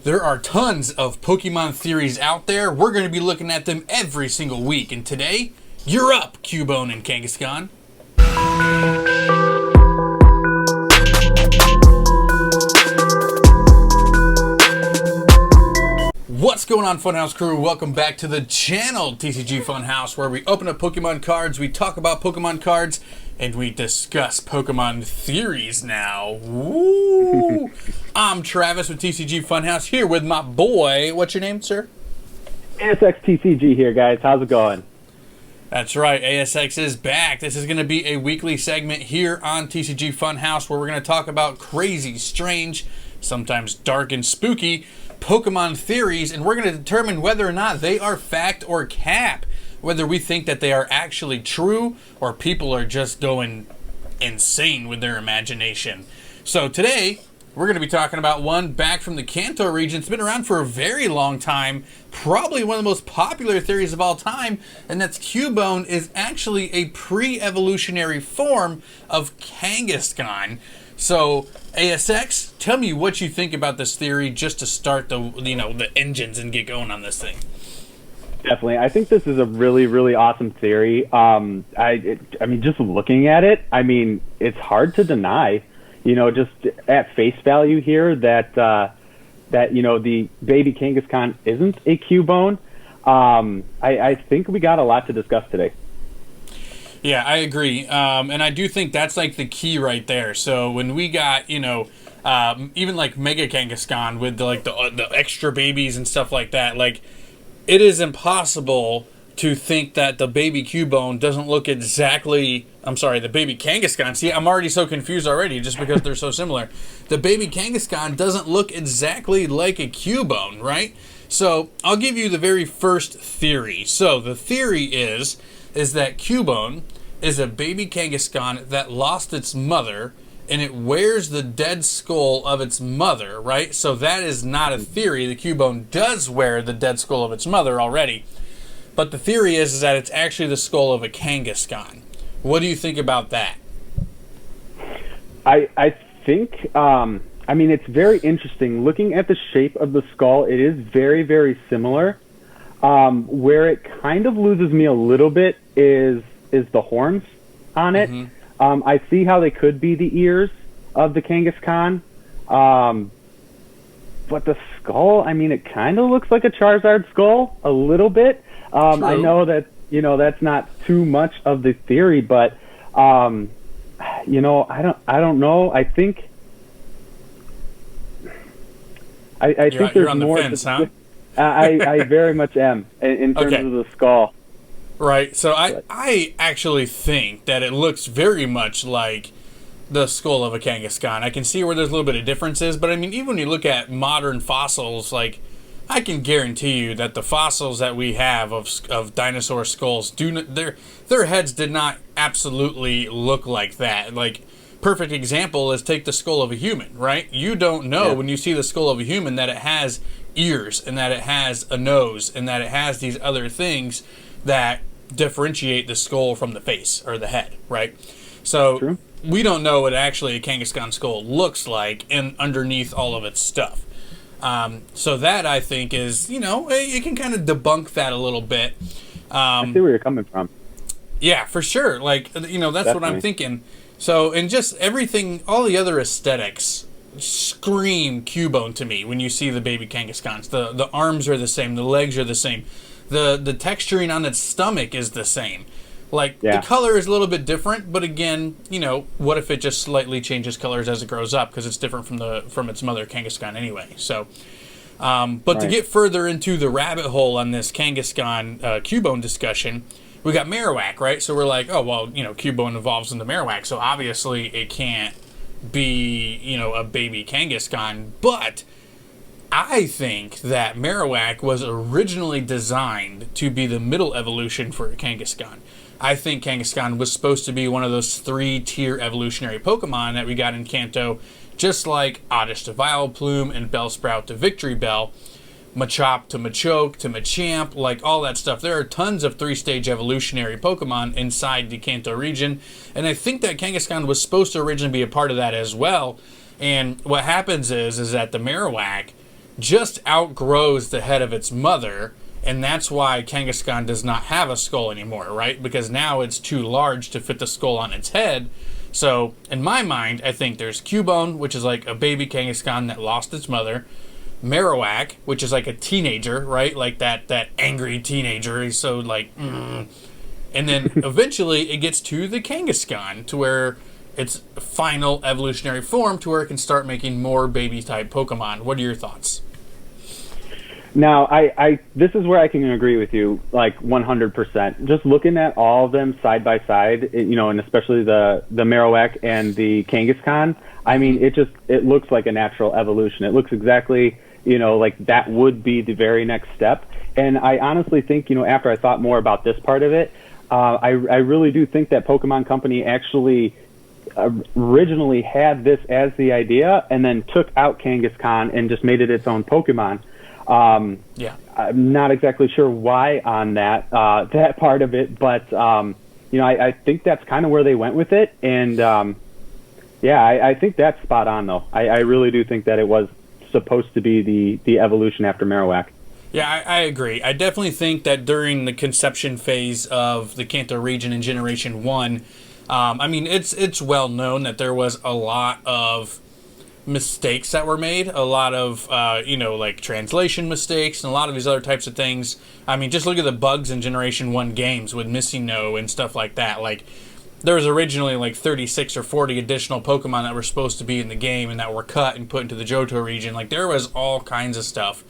There are tons of Pokemon theories out there. We're going to be looking at them every single week. And today, you're up, Cubone and Kangaskan. What's going on, Funhouse crew? Welcome back to the channel, TCG Funhouse, where we open up Pokemon cards, we talk about Pokemon cards, and we discuss Pokemon theories now. Woo! I'm Travis with TCG Funhouse, here with my boy. What's your name, sir? ASX TCG here, guys. How's it going? That's right, ASX is back. This is going to be a weekly segment here on TCG Funhouse where we're going to talk about crazy, strange, sometimes dark and spooky Pokemon theories, and we're going to determine whether or not they are fact or cap, whether we think that they are actually true or people are just going insane with their imagination. So today, we're going to be talking about one back from the Kanto region. It's been around for a very long time, probably one of the most popular theories of all time, and that's Cubone is actually a pre-evolutionary form of Kangaskhan. So, ASX, tell me what you think about this theory just to start the engines and get going on this thing. Definitely. I think this is a really, really awesome theory. I mean, just looking at it, I mean, it's hard to deny, just at face value here that the baby Kangaskhan isn't a Cubone. I think we got a lot to discuss today. Yeah, I agree, and I do think that's like the key right there. So when we got even like Mega Kangaskhan with the extra babies and stuff like that, like it is impossible to think that the baby Cubone doesn't look exactly. I'm sorry, the baby Kangaskhan. See, I'm already so confused already just because they're so similar. The baby Kangaskhan doesn't look exactly like a Cubone, right? So I'll give you the very first theory. So the theory is that Cubone is a baby Kangaskhan that lost its mother, and it wears the dead skull of its mother, right? So that is not a theory. The Cubone does wear the dead skull of its mother already. But the theory is that it's actually the skull of a Kangaskhan. What do you think about that? I think, it's very interesting. Looking at the shape of the skull, it is very, very similar. Where it kind of loses me a little bit is the horns on it. Mm-hmm. I see how they could be the ears of the Kangaskhan, but the skull, it kind of looks like a Charizard skull a little bit. I know that that's not too much of the theory, but I don't know. I think I think you're there's on the more fence, huh? I very much am in terms of the skull. Right. So I actually think that it looks very much like the skull of a Kangaskhan. I can see where there's a little bit of differences, but even when you look at modern fossils, like I can guarantee you that the fossils that we have of dinosaur skulls their heads did not absolutely look like that. Like perfect example is take the skull of a human, right? You don't know when you see the skull of a human that it has ears and that it has a nose and that it has these other things that differentiate the skull from the face or the head, right? So we don't know what actually a Kangaskhan skull looks like underneath all of its stuff. So that I think is, it can kind of debunk that a little bit. I see where you're coming from. Yeah, for sure. Like, that's Definitely. What I'm thinking. So, and just everything, all the other aesthetics scream Cubone to me when you see the baby Kangaskhan's. The arms are the same, the legs are the same. The texturing on its stomach is the same. Like, the color is a little bit different, but again, what if it just slightly changes colors as it grows up because it's different from its mother Kangaskhan anyway. So, but to get further into the rabbit hole on this Kangaskhan Cubone discussion, we got Marowak, right? So we're like, oh, well, Cubone evolves into Marowak, so obviously it can't be, a baby Kangaskhan, but I think that Marowak was originally designed to be the middle evolution for a Kangaskhan. I think Kangaskhan was supposed to be one of those 3-tier evolutionary Pokemon that we got in Kanto, just like Oddish to Vileplume and Bellsprout to Victory Bell, Machop to Machoke to Machamp, like all that stuff. There are tons of 3-stage evolutionary Pokemon inside the Kanto region, and I think that Kangaskhan was supposed to originally be a part of that as well. And what happens is that the Marowak just outgrows the head of its mother, and that's why Kangaskhan does not have a skull anymore, right? Because now it's too large to fit the skull on its head. So, in my mind, I think there's Cubone, which is like a baby Kangaskhan that lost its mother. Marowak, which is like a teenager, right? Like that angry teenager. He's so like, And then eventually it gets to the Kangaskhan, to where its final evolutionary form, to where it can start making more baby-type Pokemon. What are your thoughts? Now, I this is where I can agree with you, like 100%. Just looking at all of them side by side, and especially the Marowak and the Kangaskhan, I mean, it looks like a natural evolution. It looks exactly, like that would be the very next step. And I honestly think, after I thought more about this part of it, I really do think that Pokemon Company actually originally had this as the idea, and then took out Kangaskhan and just made it its own Pokemon. I'm not exactly sure why on that part of it, but I think that's kind of where they went with it, and I think that's spot on though. I really do think that it was supposed to be the evolution after Marowak. Yeah, I agree. I definitely think that during the conception phase of the Kanto region in Generation 1, it's well known that there was a lot of mistakes that were made, a lot of like translation mistakes and a lot of these other types of things. I mean, just look at the bugs in Generation 1 games with Missing No and stuff like that. Like, there was originally like 36 or 40 additional Pokemon that were supposed to be in the game and that were cut and put into the Johto region. Like, there was all kinds of stuff.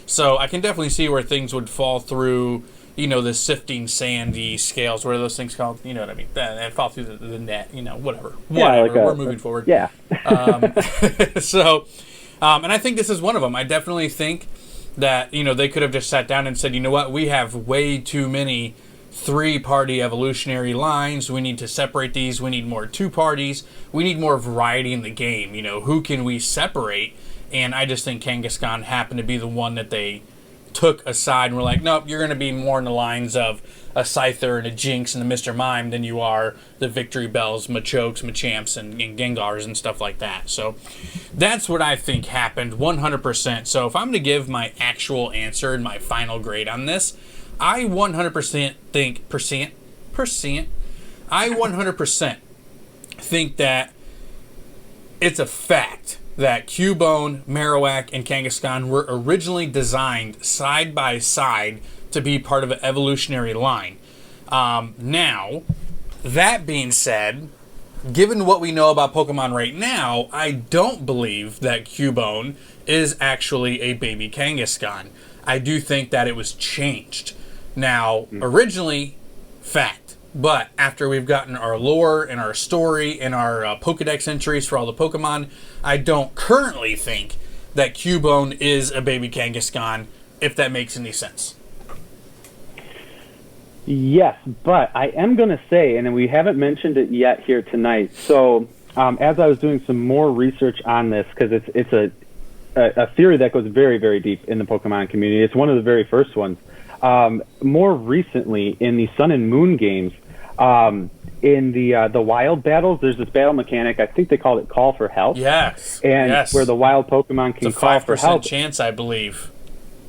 So I can definitely see where things would fall through, the sifting sandy scales. What are those things called? You know what I mean? That fall through the net, whatever. We're moving forward. Yeah. And I think this is one of them. I definitely think that, they could have just sat down and said, you know what, we have way too many 3-party evolutionary lines. We need to separate these. We need more 2 parties. We need more variety in the game. Who can we separate? And I just think Kangaskhan happened to be the one that they took aside and were like, nope, you're going to be more in the lines of a Scyther and a Jinx and a Mr. Mime than you are the Victory Bells, Machokes, Machamps, and Gengars and stuff like that. So that's what I think happened 100%. So if I'm to give my actual answer and my final grade on this, I 100% think I 100% think that it's a fact that Cubone, Marowak, and Kangaskhan were originally designed side by side to be part of an evolutionary line. Now, that being said, given what we know about Pokemon right now, I don't believe that Cubone is actually a baby Kangaskhan. I do think that it was changed. Now, originally, fact. But after we've gotten our lore and our story and our Pokedex entries for all the Pokemon, I don't currently think that Cubone is a baby Kangaskhan, if that makes any sense. Yes, but I am going to say, and we haven't mentioned it yet here tonight, so as I was doing some more research on this, because it's a theory that goes very, very deep in the Pokemon community. It's one of the very first ones. More recently, in the Sun and Moon games, in the wild battles, there's this battle mechanic. I think they call it Call for Help. Yes. And where the wild Pokemon can call for help. It's a 5% chance, I believe.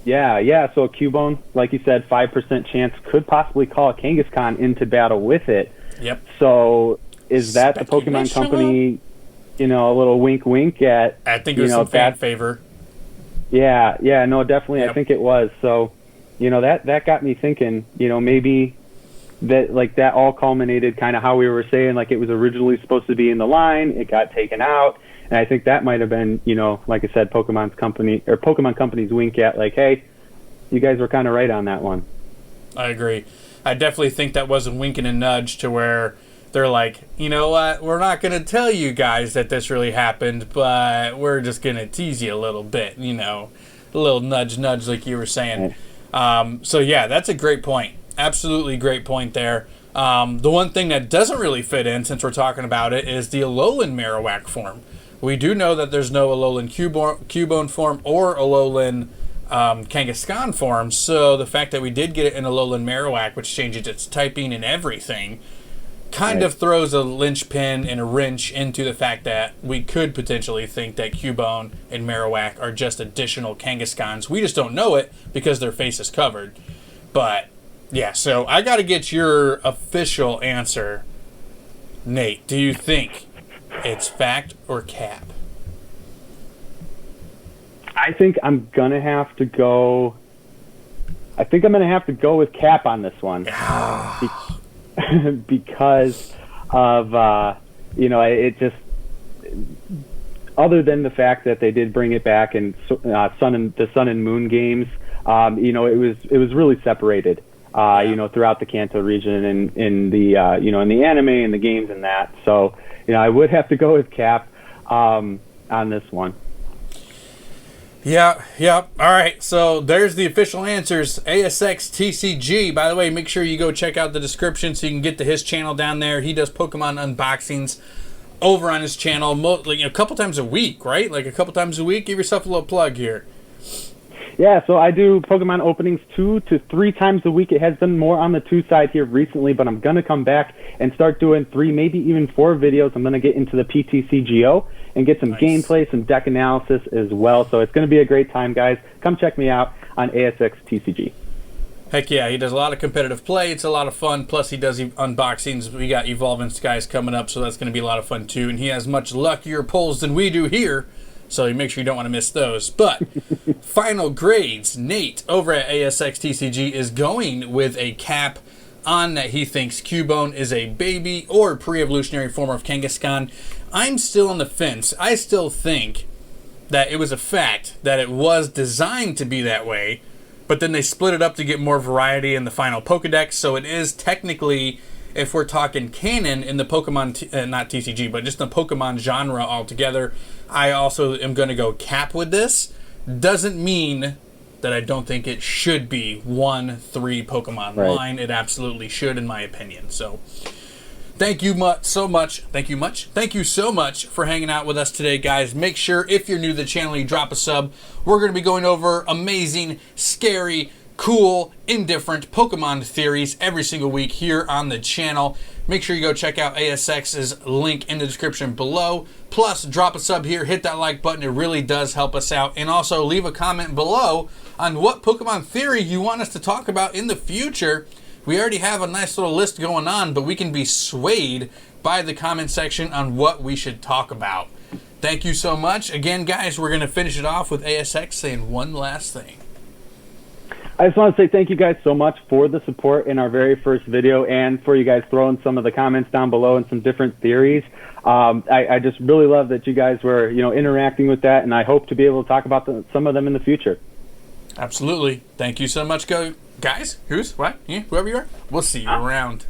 Yeah. So Cubone, like you said, 5% chance could possibly call a Kangaskhan into battle with it. Yep. So is that the Pokemon Company, a little wink wink at... I think it was some fan favor. Yeah, no, definitely. Yep. I think it was. So, that got me thinking, maybe that all culminated kind of how we were saying, like, it was originally supposed to be in the line, it got taken out, and I think that might have been, like I said, Pokemon Company's wink at, like, hey, you guys were kind of right on that one. I agree. I definitely think that was a wink and a nudge to where they're like, you know what, we're not going to tell you guys that this really happened, but we're just going to tease you a little bit, a little nudge like you were saying. So yeah, that's a great point. Absolutely great point there. The one thing that doesn't really fit in, since we're talking about it, is the Alolan Marowak form. We do know that there's no Alolan Cubone form or Alolan Kangaskhan form, so the fact that we did get it in Alolan Marowak, which changes its typing and everything, kind of throws a linchpin and a wrench into the fact that we could potentially think that Cubone and Marowak are just additional Kangaskans. We just don't know it because their face is covered. But, yeah, so I got to get your official answer. Nate, do you think it's fact or cap? I think I'm going to have to go... I think I'm going to have to go with cap on this one. Because of, it just... Other than the fact that they did bring it back in the Sun and Moon games, it was really separated, throughout the Kanto region and in the in the anime and the games and that. So, I would have to go with cap on this one. Yeah. All right. So there's the official answers. ASX TCG. By the way, make sure you go check out the description so you can get to his channel down there. He does Pokemon unboxings over on his channel a couple times a week, right? Like a couple times a week. Give yourself a little plug here. Yeah, so I do Pokemon openings 2 to 3 times a week. It has been more on the 2 side here recently, but I'm going to come back and start doing 3, maybe even 4 videos. I'm going to get into the PTCGO and get some gameplay, some deck analysis as well. So it's going to be a great time, guys. Come check me out on ASX TCG. Heck yeah, he does a lot of competitive play. It's a lot of fun. Plus, he does unboxings. We got Evolving Skies coming up, so that's going to be a lot of fun, too. And he has much luckier polls than we do here, so you make sure you don't want to miss those. But final grades, Nate over at ASX TCG is going with a cap on that he thinks Cubone is a baby or pre-evolutionary form of Kangaskhan. I'm still on the fence. I still think that it was a fact that it was designed to be that way, but then they split it up to get more variety in the final Pokedex, so it is technically, if we're talking canon in the Pokemon, not TCG, but just the Pokemon genre altogether, I also am going to go cap with this. Doesn't mean that I don't think it should be 1-3 Pokemon line. It absolutely should, in my opinion. So, thank you so much for hanging out with us today, guys. Make sure, if you're new to the channel, you drop a sub. We're going to be going over amazing, scary, cool, indifferent Pokemon theories every single week here on the channel. Make sure you go check out ASX's link in the description below. Plus, drop a sub here, hit that like button. It really does help us out. And also, leave a comment below on what Pokemon theory you want us to talk about in the future. We already have a nice little list going on, but we can be swayed by the comment section on what we should talk about. Thank you so much. Again, guys, we're going to finish it off with ASX saying one last thing. I just want to say thank you guys so much for the support in our very first video and for you guys throwing some of the comments down below and some different theories. I just really love that you guys were, interacting with that, and I hope to be able to talk about some of them in the future. Absolutely. Thank you so much, guys. Whoever you are. We'll see you around.